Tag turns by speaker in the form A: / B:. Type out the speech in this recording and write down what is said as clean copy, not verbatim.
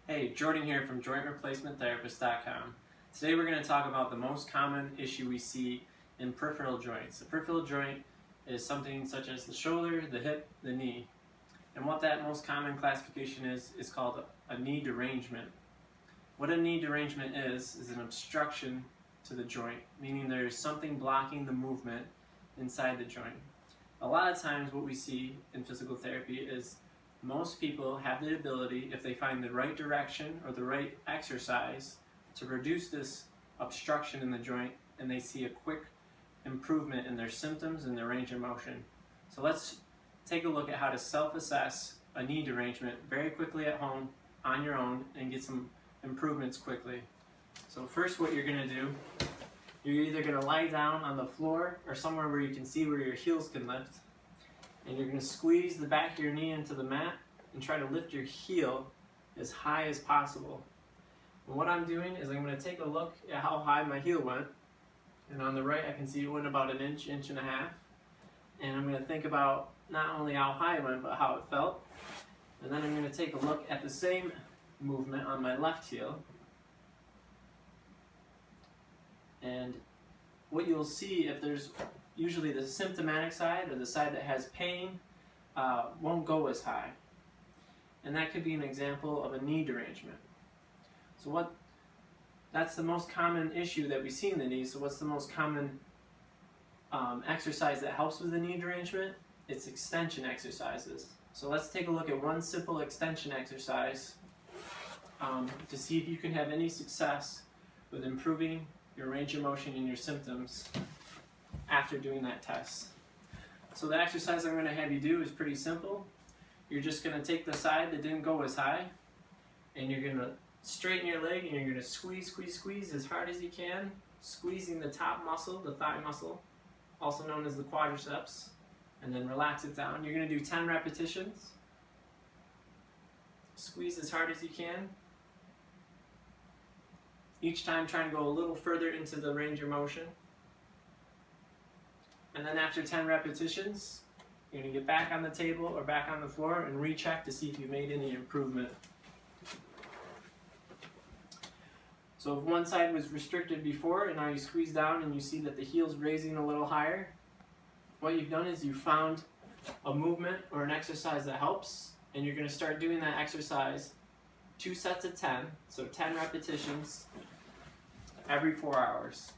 A: Hey, Jordan here from JointReplacementTherapist.com. Today we're going to talk about the most common issue we see in peripheral joints. A peripheral joint is something such as the shoulder, the hip, the knee. And what that most common classification is called a knee derangement. What a knee derangement is an obstruction to the joint, meaning there's something blocking the movement inside the joint. A lot of times what we see in physical therapy is most people have the ability, if they find the right direction or the right exercise, to reduce this obstruction in the joint, and they see a quick improvement in their symptoms and their range of motion. So let's take a look at how to self-assess a knee derangement very quickly at home on your own and get some improvements quickly. So first, what you're going to do, you're either going to lie down on the floor or somewhere where you can see where your heels can lift, and you're going to squeeze the back of your knee into the mat and try to lift your heel as high as possible. And what I'm doing is I'm going to take a look at how high my heel went, and on the right I can see it went about an inch, inch and a half, and I'm going to think about not only how high it went but how it felt, and then I'm going to take a look at the same movement on my left heel. And what you'll see, if there's usually the symptomatic side or the side that has pain, won't go as high. And that could be an example of a knee derangement. So that's the most common issue that we see in the knee. So what's the most common exercise that helps with the knee derangement? It's extension exercises. So let's take a look at one simple extension exercise to see if you can have any success with improving your range of motion and your symptoms after doing that test. So the exercise I'm going to have you do is pretty simple. You're just going to take the side that didn't go as high, and you're going to straighten your leg, and you're going to squeeze, squeeze, squeeze as hard as you can, squeezing the top muscle, the thigh muscle, also known as the quadriceps, and then relax it down. You're going to do 10 repetitions. Squeeze as hard as you can. Each time trying to go a little further into the range of motion. And then after 10 repetitions, you're going to get back on the table or back on the floor and recheck to see if you made any improvement. So if one side was restricted before and now you squeeze down and you see that the heel's raising a little higher, what you've done is you found a movement or an exercise that helps, and you're going to start doing that exercise 2 sets of 10, so 10 repetitions every 4 hours.